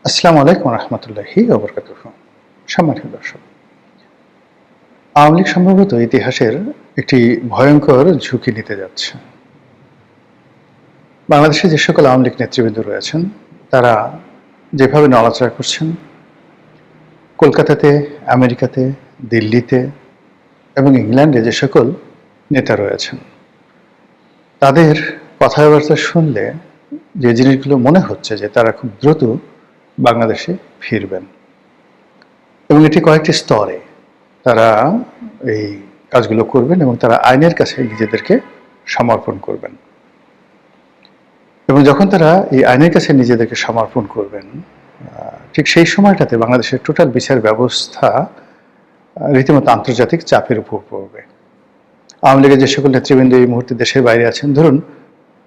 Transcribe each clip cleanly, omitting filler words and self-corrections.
আসসালামু আলাইকুম রহমতুল্লাহি ওবরকাতুহ। সম্মানিত দর্শক, আওয়ামী লীগ সম্ভবত ইতিহাসের একটি ভয়ঙ্কর ঝুঁকি নিতে যাচ্ছে। বাংলাদেশে যে সকল আওয়ামী লীগ নেতৃবৃন্দ রয়েছেন তারা যেভাবে নড়াচড়া করছেন, কলকাতাতে, আমেরিকাতে, দিল্লিতে এবং ইংল্যান্ডে যে সকল নেতা রয়েছেন তাদের কথাবার্তা শুনলে যে জিনিসগুলো মনে হচ্ছে যে তারা খুব দ্রুত বাংলাদেশে ফিরবেন এবং এটি কয়েকটি স্তরে তারা এই কাজগুলো করবেন এবং তারা আইনের কাছে নিজেদেরকে সমর্পণ করবেন। এবং যখন তারা এই আইনের কাছে নিজেদেরকে সমর্পণ করবেন, ঠিক সেই সময়টাতে বাংলাদেশের টোটাল বিচার ব্যবস্থা রীতিমতো আন্তর্জাতিক চাপের উপর পড়বে। আওয়ামী লীগের যে সকল নেতৃবৃন্দ এই মুহূর্তে দেশের বাইরে আছেন, ধরুন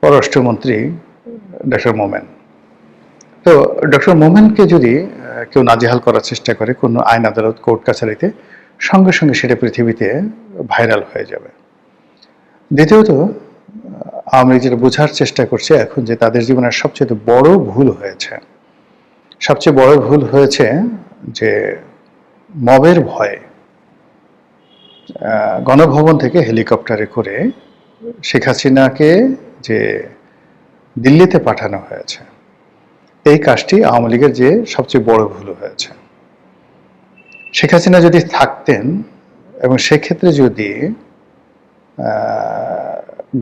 পররাষ্ট্রমন্ত্রী ডক্টর মোমেন, তো ডক্টর মোমেনকে যদি কেউ নাজেহাল করার চেষ্টা করে কোনো আইন আদালত কোর্ট কাছারিতে, সঙ্গে সঙ্গে সেটা পৃথিবীতে ভাইরাল হয়ে যাবে। দ্বিতীয়ত, আওয়ামী লীগ যেটা বোঝার চেষ্টা করছে এখন যে তাদের জীবনের সবচেয়ে বড় ভুল হয়েছে, সবচেয়ে বড় ভুল হয়েছে যে মবের ভয়ে গণভবন থেকে হেলিকপ্টারে করে শেখ হাসিনাকে যে দিল্লিতে পাঠানো হয়েছে, এই কাজটি আওয়ামী লীগের যে সবচেয়ে বড় ভুল হয়েছে। শেখ হাসিনা যদি থাকতেন এবং সেক্ষেত্রে যদি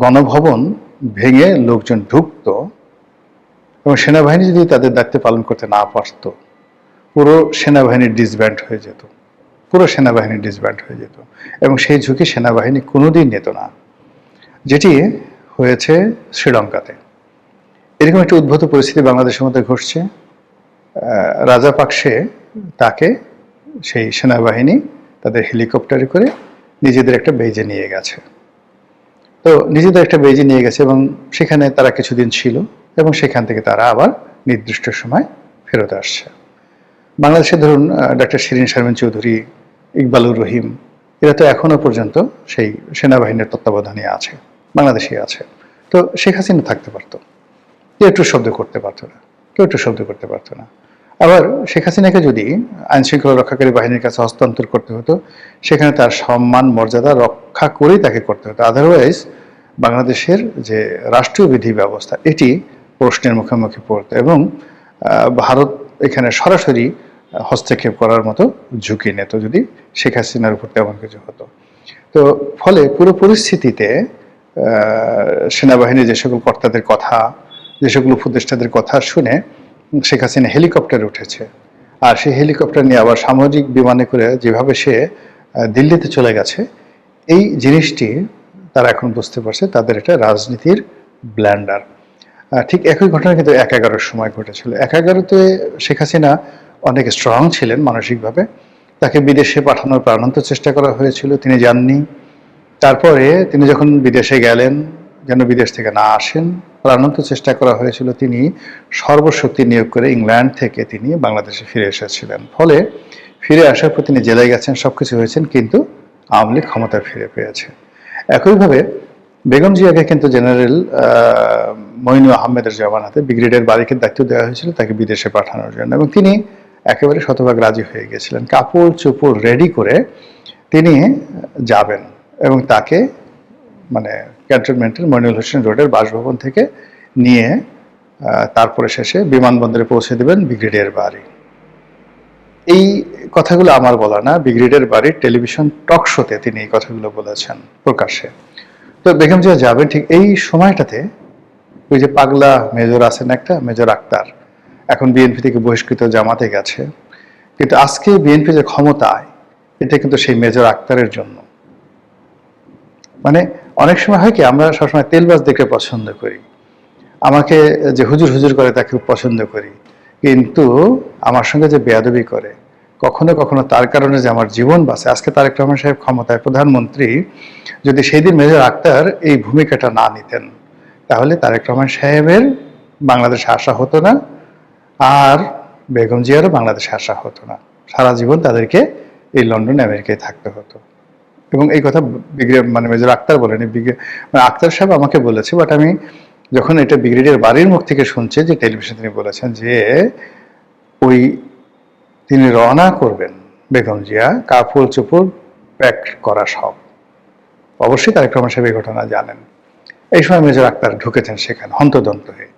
গণভবন ভেঙে লোকজন ঢুকত এবং সেনাবাহিনী যদি তাদের দায়িত্ব পালন করতে না পারত, পুরো সেনাবাহিনী ডিসব্যান্ড হয়ে যেত, পুরো সেনাবাহিনী ডিসব্যান্ড হয়ে যেত এবং সেই ঝুঁকি সেনাবাহিনী কোনোদিন নিত না, যেটি হয়েছে শ্রীলঙ্কাতে। এরকম একটি উদ্ভূত পরিস্থিতি বাংলাদেশের মধ্যে ঘটছে। রাজাপাকসে তাকে সেই সেনাবাহিনী তাদের হেলিকপ্টারে করে নিজেদের একটা বেজে নিয়ে গেছে। তো নিজেদের একটা বেজে নিয়ে গেছে এবং সেখানে তারা কিছুদিন ছিল এবং সেখান থেকে তারা আবার নির্দিষ্ট সময় ফেরত আসছে। বাংলাদেশে ধরুন ডক্টর শিরিন শারমিন চৌধুরী, ইকবালুর রহিম, এরা তো এখনো পর্যন্ত সেই সেনাবাহিনীর তত্ত্বাবধানে আছে, বাংলাদেশে আছে। তো শেখ হাসিনা থাকতে পারতো, কেউ একটু শব্দ করতে পারতো না, কেউ একটু শব্দ করতে পারতো না। আবার শেখ হাসিনাকে যদি আইন শৃঙ্খলা রক্ষাকারী বাহিনীর কাছে হস্তান্তর করতে হতো, সেখানে তার সম্মান মর্যাদা রক্ষা করেই তাকে করতে হতো। আদারওয়াইজ বাংলাদেশের যে রাষ্ট্রীয় বিধি ব্যবস্থা এটি প্রশ্নের মুখোমুখি পড়তো এবং ভারত এখানে সরাসরি হস্তক্ষেপ করার মতো ঝুঁকি নিত যদি শেখ হাসিনার উপর তেমন কিছু হতো। তো ফলে পুরো পরিস্থিতিতে সেনাবাহিনীর যে সকল কর্তাদের কথা, যে সকল উপদেষ্টাদের কথা শুনে শেখ হাসিনা হেলিকপ্টারে উঠেছে, আর সেই হেলিকপ্টার নিয়ে আবার সামরিক বিমানে করে যেভাবে সে দিল্লিতে চলে গেছে, এই জিনিসটি তারা এখন বুঝতে পারছে তাদের একটা রাজনীতির ব্ল্যান্ডার। ঠিক একই ঘটনা কিন্তু ১/১১ সময় ঘটেছিল। ১/১১-তে শেখ হাসিনা অনেক স্ট্রং ছিলেন মানসিকভাবে, তাকে বিদেশে পাঠানোর প্রাণান্ত চেষ্টা করা হয়েছিল, তিনি যাননি। তারপরে তিনি যখন বিদেশে গেলেন, যেন বিদেশ থেকে না আসেন, প্রাণান্ত চেষ্টা করা হয়েছিল, তিনি সর্বশক্তি নিয়োগ করে ইংল্যান্ড থেকে তিনি বাংলাদেশে ফিরে এসেছিলেন। ফলে ফিরে আসার পর তিনি জেলায় গেছেন, সবকিছু হয়েছেন, কিন্তু আওয়ামী লীগ ক্ষমতায় ফিরে পেয়েছে। একইভাবে বেগম জিয়াকে কিন্তু জেনারেল মঈনু আহমেদের জমানাতে ব্রিগেডিয়ার বারিকের দায়িত্ব দেওয়া হয়েছিল তাকে বিদেশে পাঠানোর জন্য, এবং তিনি একেবারে শতভাগ রাজি হয়ে গেছিলেন। কাপড় চোপড় রেডি করে তিনি যাবেন এবং তাকে মানে ক্যান্টনমেন্টের মইনুল হোসেন রোডের বাসভবন থেকে নিয়ে তারপরে শেষে বিমানবন্দরে পৌঁছে দেবেন ব্রিগেডিয়ার বাড়ি। এই কথাগুলো আমার বলা না, ব্রিগেডিয়ার বাড়ির টেলিভিশন টক শোতে তিনি এই কথাগুলো বলেছেন প্রকাশ্যে। তো বেগম জিয়া যাবেন ঠিক এই সময়টাতে ওই যে পাগলা মেজর আছেন একটা, মেজর আক্তার, এখন বিএনপি থেকে বহিষ্কৃত, জামাতে গেছে, কিন্তু আজকে বিএনপি যে ক্ষমতায়, এটা কিন্তু সেই মেজর আক্তারের জন্য। মানে অনেক সময় হয় কি, আমরা সবসময় তেলবাজ দেখে পছন্দ করি, আমাকে যে হুজুর হুজুর করে তাকে পছন্দ করি, কিন্তু আমার সঙ্গে যে বেয়াদবি করে, কখনো কখনো তার কারণে যে আমার জীবন বাঁচে। আজকে তারেক রহমান সাহেব ক্ষমতায়, প্রধানমন্ত্রী, যদি সেই দিন মেজর আক্তার এই ভূমিকাটা না নিতেন, তাহলে তারেক রহমান সাহেবের বাংলাদেশে আসা হতো না, আর বেগম জিয়ারও বাংলাদেশে আসা হতো না। সারা জীবন তাদেরকে এই লন্ডন আমেরিকায় থাকতে হতো। এবং এই কথা মানে মেজর আক্তার বলেনি, মানে আক্তার সাহেব আমাকে বলেছে, বাট আমি যখন এটা ব্রিগেডিয়ার বাড়ির মুখ থেকে শুনছি, যে টেলিভিশন তিনি বলেছেন যে ওই তিনি রওনা করবেন, বেগম জিয়া কাপড় চোপড় প্যাক করা সব। অবশ্যই তারেক রহমান সাহেব এই ঘটনা জানেন। এই সময় মেজর আক্তার ঢুকেছেন সেখানে হন্তদন্ত হয়ে।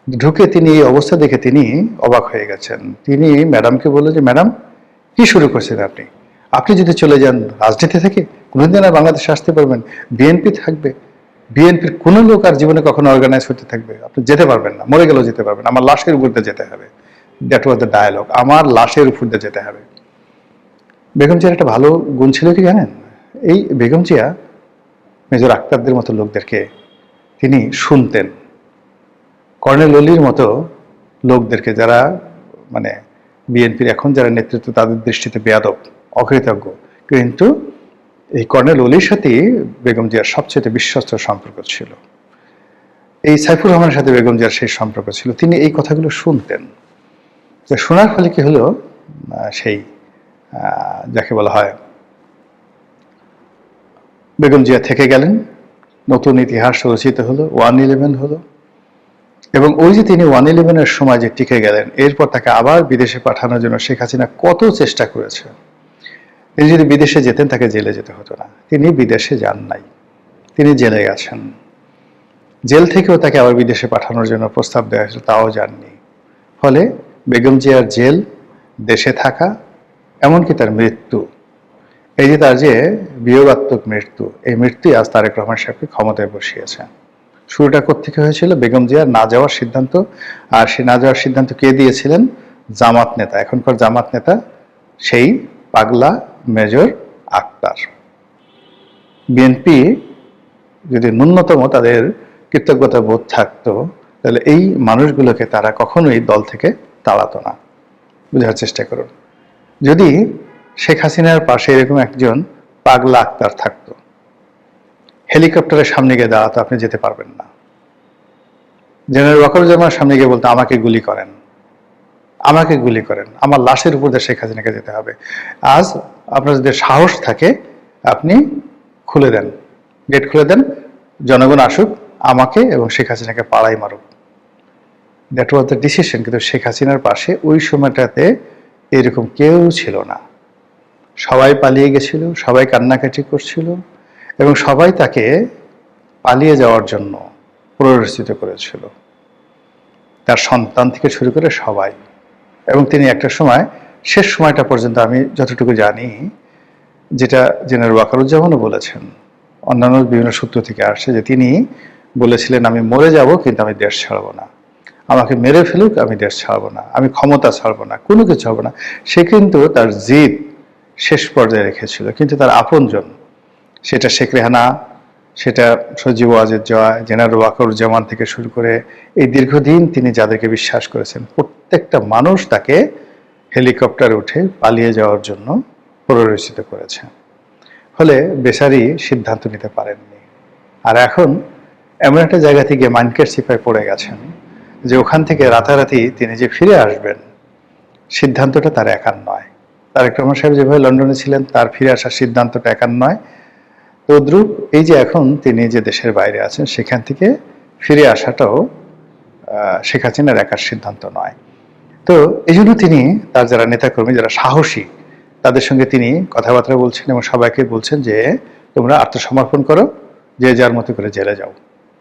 ঢুকে তিনি এই অবস্থা দেখে তিনি অবাক হয়ে গেছেন। তিনি ম্যাডামকে বললেন যে, ম্যাডাম কি শুরু করছেন আপনি? আপনি যদি চলে যান রাজনীতি থেকে, কোনোদিন আর বাংলাদেশে আসতে পারবেন? বিএনপি থাকবে, বিএনপির কোনো লোক আর জীবনে কখনো অর্গানাইজ হতে থাকবে? আপনি যেতে পারবেন না, মরে গেলেও যেতে পারবেন, আমার লাশের উপর দিয়ে যেতে হবে। দ্যাট ওয়াজ দ্য ডায়ালগ, আমার লাশের উপর দিয়ে যেতে হবে। বেগম জিয়ার একটা ভালো গুণ ছিল কি জানেন? এই বেগম জিয়া মেজর আক্তারদের মতো লোকদেরকে তিনি শুনতেন। কর্নেল অলির মতো লোকদেরকে, যারা মানে বিএনপির এখন যারা নেতৃত্ব, তাদের দৃষ্টিতে বেয়াদব, অকৃতজ্ঞ, কিন্তু এই কর্নেল অলির সাথেই বেগম জিয়ার সবচেয়ে বিশ্বস্ত সম্পর্ক ছিল। এই সাইফুর রহমানের সাথে বেগম জিয়ার সেই সম্পর্ক ছিল। তিনি এই কথাগুলো শুনতেন। যে শোনার ফলে কি হলো, সেই যাকে বলা হয় বেগম জিয়া থেকে গেলেন, নতুন ইতিহাস রচিত হলো, 1/11 হলো। এবং ওই যে তিনি 1/11-এর সময় যে টিকে গেলেন, এরপর তাকে আবার বিদেশে পাঠানোর জন্য শেখ হাসিনা কত চেষ্টা করেছে। তিনি যদি বিদেশে যেতেন, তাকে জেলে যেতে হতো না। তিনি বিদেশে যান নাই, তিনি জেলে গেছেন। জেল থেকেও তাকে আবার বিদেশে পাঠানোর জন্য প্রস্তাব দেওয়া হয়েছিল, তাও যাননি। ফলে বেগম জিয়ার জেল, দেশে থাকা, এমনকি তার মৃত্যু, এই যে তার যে বিয়োগাত্মক মৃত্যু, এই মৃত্যুই আজ তারেক রহমান সাহেবকে ক্ষমতায় বসিয়েছে। শুরুটা কোত্থেকে হয়েছিল? বেগম জিয়ার না যাওয়ার সিদ্ধান্ত। আর সেই না যাওয়ার সিদ্ধান্ত কে দিয়েছিলেন? জামাত নেতা, এখনকার জামাত নেতা, সেই পাগলা মেজর আক্তার। বিএনপি যদি ন্যূনতম তাদের কৃতজ্ঞতা বোধ থাকতো, তাহলে এই মানুষগুলোকে তারা কখনোই দল থেকে তাড়াতো না। বোঝার চেষ্টা করুন। যদি শেখ হাসিনার পাশে এরকম একজন পাগলা আক্তার থাকতো, হেলিকপ্টারের সামনে গিয়ে দাঁড়াতো, আপনি যেতে পারবেন না। জেনারেল ওয়াকারুজ্জামানের সামনে গিয়ে বলতো, আমাকে গুলি করেন, আমাকে গুলি করেন, আমার লাশের উপর দিয়ে শেখ হাসিনাকে যেতে হবে। আজ আপনার যদি সাহস থাকে, আপনি খুলে দেন, গেট খুলে দেন, জনগণ আসুক, আমাকে এবং শেখ হাসিনাকে পাড়াই মারুক। That was the decision. কিন্তু শেখ হাসিনার পাশে ওই সময়টাতে এরকম কেউ ছিল না। সবাই পালিয়ে গেছিল, সবাই কান্নাকাটি করছিল, এবং সবাই তাকে পালিয়ে যাওয়ার জন্য প্ররোচিত করেছিল, তার সন্তান থেকে শুরু করে সবাই। এবং তিনি একটা সময়, শেষ সময়টা পর্যন্ত আমি যতটুকু জানি, যেটা জেনারেল ওয়াকারুজ্জামানও বলেছেন, অন্যান্য বিভিন্ন সূত্র থেকে আসছে, যে তিনি বলেছিলেন, আমি মরে যাব কিন্তু আমি দেশ ছাড়বো না, আমাকে মেরে ফেলুক, আমি দেশ ছাড়বো না, আমি ক্ষমতা ছাড়বো না, কোনো কিছু ছাড়বো না। সে কিন্তু তার জিদ শেষ পর্যায়ে রেখেছিল। কিন্তু তার আপনজন, সেটা শেখ রেহানা, সেটা সজীব ওয়াজেদ জয়, জেনারেল ওয়াকারুজ্জামান থেকে শুরু করে এই দীর্ঘদিন তিনি যাদেরকে বিশ্বাস করেছেন, প্রত্যেকটা মানুষ তাকে হেলিকপ্টারে উঠে পালিয়ে যাওয়ার জন্য প্ররোচিত করেছে। ফলে বেচারি সিদ্ধান্ত নিতে পারেননি। আর এখন এমন একটা জায়গা থেকে মাইনকার সিপায় পড়ে গেছেন যে ওখান থেকে রাতারাতি তিনি যে ফিরে আসবেন, সিদ্ধান্তটা তার একার নয়। তারেক রহমান সাহেব যেভাবে লন্ডনে ছিলেন, তার ফিরে আসার সিদ্ধান্তটা একার নয়। তদ্রূপ এই যে এখন তিনি যে দেশের বাইরে আছেন, সেখান থেকে ফিরে আসাটাও শেখ হাসিনার একার সিদ্ধান্ত নয়। তো এই জন্য তিনি তার যারা নেতাকর্মী, যারা সাহসী, তাদের সঙ্গে তিনি কথাবার্তা বলছেন এবং সবাইকে বলছেন যে তোমরা আত্মসমর্পণ করো, যে যার মতো করে জেলে যাও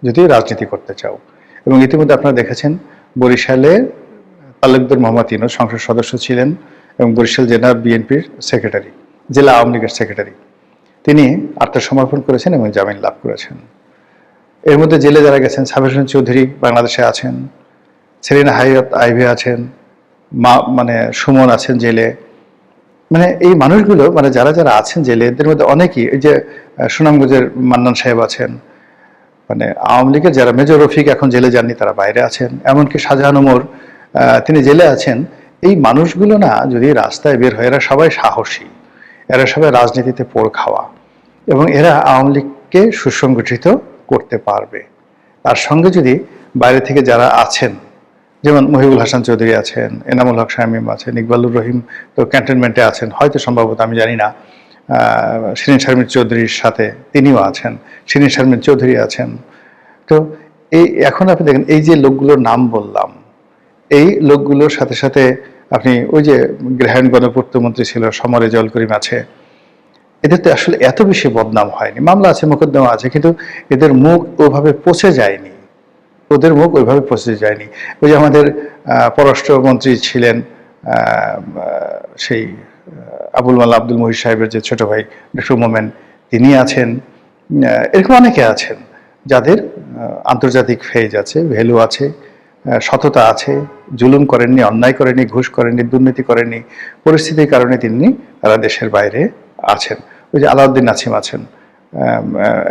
যদি রাজনীতি করতে চাও। এবং ইতিমধ্যে আপনারা দেখেছেন, বরিশালে তালুকদার মোহাম্মদ ইউনূস সংসদ সদস্য ছিলেন এবং বরিশাল জেলা বিএনপির সেক্রেটারি, জেলা আওয়ামী লীগের সেক্রেটারি, তিনি আত্মসমর্পণ করেছেন এবং জামিন লাভ করেছেন। এর মধ্যে জেলে যারা গেছেন, সাবির হোসেন চৌধুরী বাংলাদেশে আছেন, সেলিনা হায়াত আইভি আছেন, মানে সুমন আছেন জেলে। মানে এই মানুষগুলো, মানে যারা যারা আছেন জেলে, এদের মধ্যে অনেকেই, এই যে সুনামগঞ্জের মান্নান সাহেব আছেন, মানে আওয়ামী লীগের যারা, মেজর রফিক এখন জেলে যাননি, তারা বাইরে আছেন, এমনকি শাহজাহান ওমর তিনি জেলে আছেন। এই মানুষগুলো না যদি রাস্তায় বের হয়, এরা সবাই সাহসী, এরা সবাই রাজনীতিতে পোড় খাওয়া, এবং এরা আওয়ামী লীগকে সুসংগঠিত করতে পারবে। তার সঙ্গে যদি বাইরে থেকে যারা আছেন, যেমন মহিবুল হাসান চৌধুরী আছেন, এনামুল হক শামীম আছেন, ইকবালুর রহিম তো ক্যান্টনমেন্টে আছেন, হয়তো সম্ভবত, আমি জানি না, শিরিন শারমিন চৌধুরীর সাথে তিনিও আছেন, শিরিন শারমিন চৌধুরী আছেন। তো এই এখন আপনি দেখেন, এই যে লোকগুলোর নাম বললাম, এই লোকগুলোর সাথে সাথে আপনি ওই যে গ্রাহাম গণপূর্তমন্ত্রী ছিল, সমরে জল করিম আছে, এদের তো আসলে এত বেশি বদনাম হয়নি, মামলা আছে, মোকদ্দমা আছে, কিন্তু এদের মুখ ওভাবে পচে যায়নি, ওদের মুখ ওইভাবে পচে যায়নি। ওই যে আমাদের পররাষ্ট্রমন্ত্রী ছিলেন সেই আবুল মাল্লা আব্দুল মহিদ সাহেবের যে ছোট ভাই ডক্টর মোমেন, তিনি আছেন, এরকম অনেকে আছেন যাদের আন্তর্জাতিক ফেজ আছে, ভ্যালু আছে, সততা আছে, জুলুম করেননি, অন্যায় করেননি, ঘুষ করেননি, দুর্নীতি করেননি, পরিস্থিতির কারণে তারা দেশের বাইরে আছেন। ওই যে আলাউদ্দিন নাসিম আছেন,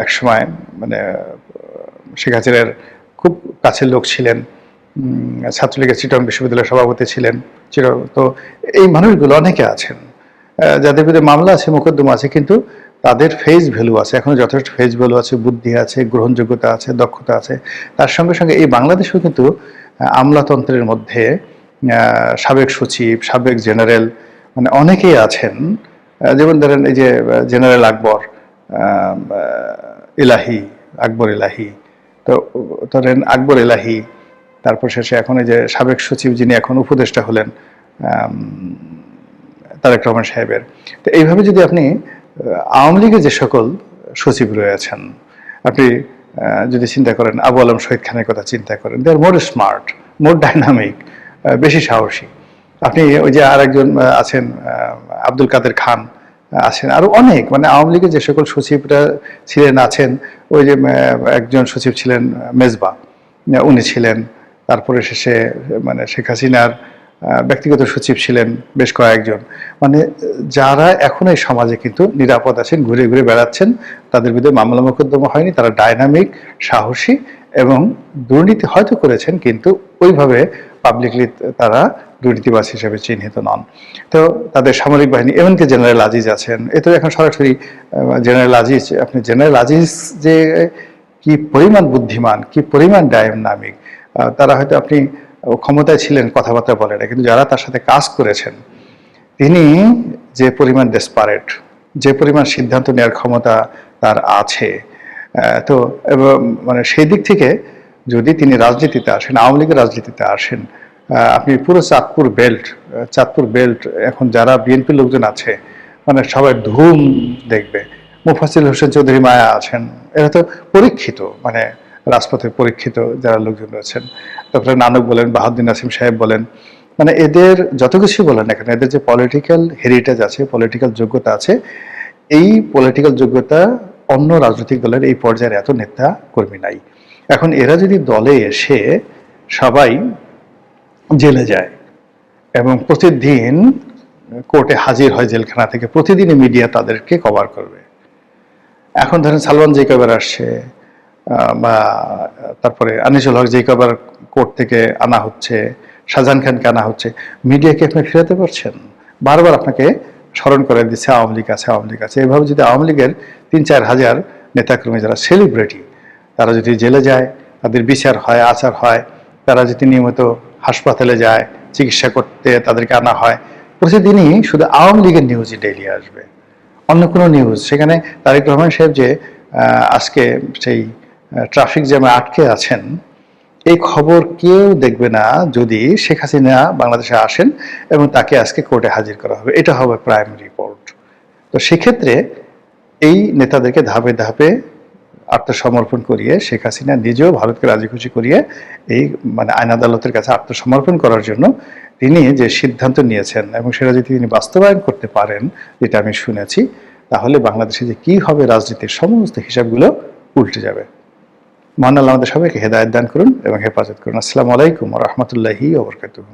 একসময় মানে শেখ হাসিনার খুব কাছের লোক ছিলেন, ছাত্রলীগের চিটং বিশ্ববিদ্যালয়ের সভাপতি ছিলেন। তো এই মানুষগুলো অনেকে আছেন যাদের বিরুদ্ধে মামলা আছে, মোকদ্দমা আছে, কিন্তু তাদের ফেস ভ্যালু আছে, এখনো যথেষ্ট ফেস ভ্যালু আছে, বুদ্ধি আছে, গ্রহণযোগ্যতা আছে, দক্ষতা আছে। তার সঙ্গে সঙ্গে এই বাংলাদেশেও কিন্তু আমলাতন্ত্রের মধ্যে সাবেক সচিব, সাবেক জেনারেল মানে অনেকেই আছেন। যেমন ধরেন এই যে জেনারেল আকবর ইলাহি, আকবর ইলাহি, তো ধরেন আকবর ইলাহি, তারপর শেষে এখন এই যে সাবেক সচিব যিনি এখন উপদেষ্টা হলেন তারেক রহমান সাহেবের। তো এইভাবে যদি আপনি আওয়ামী লীগের যে সকল সচিব রয়েছেন, আপনি যদি চিন্তা করেন, আবু আলম শহীদ খানের কথা চিন্তা করেন, দে আর মোর স্মার্ট, মোর ডাইনামিক, বেশি সাহসী। আপনি ওই যে আর একজন আছেন আব্দুল কাদের খান আছেন, আরো অনেক, মানে আওয়ামী লীগের যে সকল সচিবরা ছিলেন আছেন, ওই যে একজন সচিব ছিলেন মেজবা, উনি ছিলেন। তারপরে শেষে মানে শেখ হাসিনার ব্যক্তিগত সচিব ছিলেন বেশ কয়েকজন, মানে যারা এখন এই সমাজে কিন্তু নিরাপদ আছেন, ঘুরে ঘুরে বেড়াচ্ছেন, তাদের বিরুদ্ধে মামলা মোকদ্দমা হয়নি, তারা ডাইনামিক, সাহসী এবং দুর্নীতি হয়তো করেছেন কিন্তু ওইভাবে পাবলিকলি তারা দুর্নীতিবাজ হিসেবে চিহ্নিত নন। তো তাদের সামরিক বাহিনী, এমনকি জেনারেল আজিজ আছেন, এ তো এখন সরাসরি জেনারেল আজিজ, আপনি জেনারেল আজিজ যে কি পরিমাণ বুদ্ধিমান, কি পরিমাণ ডাইনামিক, তারা হয়তো আপনি ক্ষমতায় ছিলেন, কথাবার্তা বলে না, কিন্তু যারা তার সাথে কাজ করেছেন, তিনি যে পরিমাণ ডেসপারেট, যে পরিমাণ সিদ্ধান্ত নেওয়ার ক্ষমতা তার আছে, তো মানে সেই দিক থেকে যদি তিনি রাজনীতিতে আসেন, আওয়ামী লীগের রাজনীতিতে আসেন, আপনি পুরো চাঁদপুর বেল্ট এখন যারা বিএনপির লোকজন আছে, মানে সবাই ধুম দেখবে। মুফাসিল হোসেন চৌধুরী মায়া আছেন, এরা তো পরীক্ষিত, মানে রাজপথে পরীক্ষিত যারা লোকজন রয়েছেন। তারপরে নানক বলেন, বাহাউদ্দিন নাসিম সাহেব বলেন, মানে এদের যত কিছু বলেন না কেন, এদের যে পলিটিক্যাল হেরিটেজ আছে, পলিটিক্যাল যোগ্যতা আছে, এই পলিটিক্যাল যোগ্যতা অন্য রাজনৈতিক দলের এই পর্যায়ের এত নেতা কর্মী নাই। এখন এরা যদি দলে এসে সবাই জেলে যায় এবং প্রতিদিন কোর্টে হাজির হয় জেলখানা থেকে, প্রতিদিনই মিডিয়া তাদেরকে কভার করবে। এখন ধরেন সালমান যে কবার আসছে, বা তারপরে আনিসুল হক যে কবার কোর্ট থেকে আনা হচ্ছে, শাহজাহান খানকে আনা হচ্ছে, মিডিয়াকে আপনি ফেরাতে পারছেন? বারবার আপনাকে স্মরণ করে দিচ্ছে আওয়ামী লীগ আছে, আওয়ামী লীগ আছে। এভাবে যদি আওয়ামী লীগের ৩-৪ হাজার নেতাকর্মী যারা সেলিব্রিটি, তারা যদি জেলে যায়, তাদের বিচার হয়, আচার হয়, তারা যদি নিয়মিত হাসপাতালে যায়, চিকিৎসা করতে তাদেরকে আনা হয়, প্রতিদিনই শুধু আওয়ামী লীগের নিউজই ডেইলি আসবে, অন্য কোনো নিউজ। সেখানে তারেক রহমান সাহেব যে আজকে সেই ট্রাফিক জ্যামে আটকে আছেন, এই খবর কেউ দেখবে না যদি শেখ হাসিনা বাংলাদেশে আসেন এবং তাকে আজকে কোর্টে হাজির করা হবে, এটা হবে প্রাইম রিপোর্ট। তো সেক্ষেত্রে এই নেতাদেরকে ধাপে ধাপে আত্মসমর্পণ করিয়ে, শেখ হাসিনা নিজেও ভারতকে রাজি খুশি করিয়ে এই মানে আইন আদালতের কাছে আত্মসমর্পণ করার জন্য তিনি যে সিদ্ধান্ত নিয়েছেন, এবং সেটা যদি তিনি বাস্তবায়ন করতে পারেন, যেটা আমি শুনেছি, তাহলে বাংলাদেশে যে কি হবে রাজনীতির সমস্ত হিসাবগুলো উল্টে যাবে। মহান আল্লাহ আমাদের সবাইকে হেদায়েত দান করুন এবং হেফাজত করুন। আসসালামু আলাইকুম ওয়া রাহমাতুল্লাহি ওয়া বারাকাতুহু।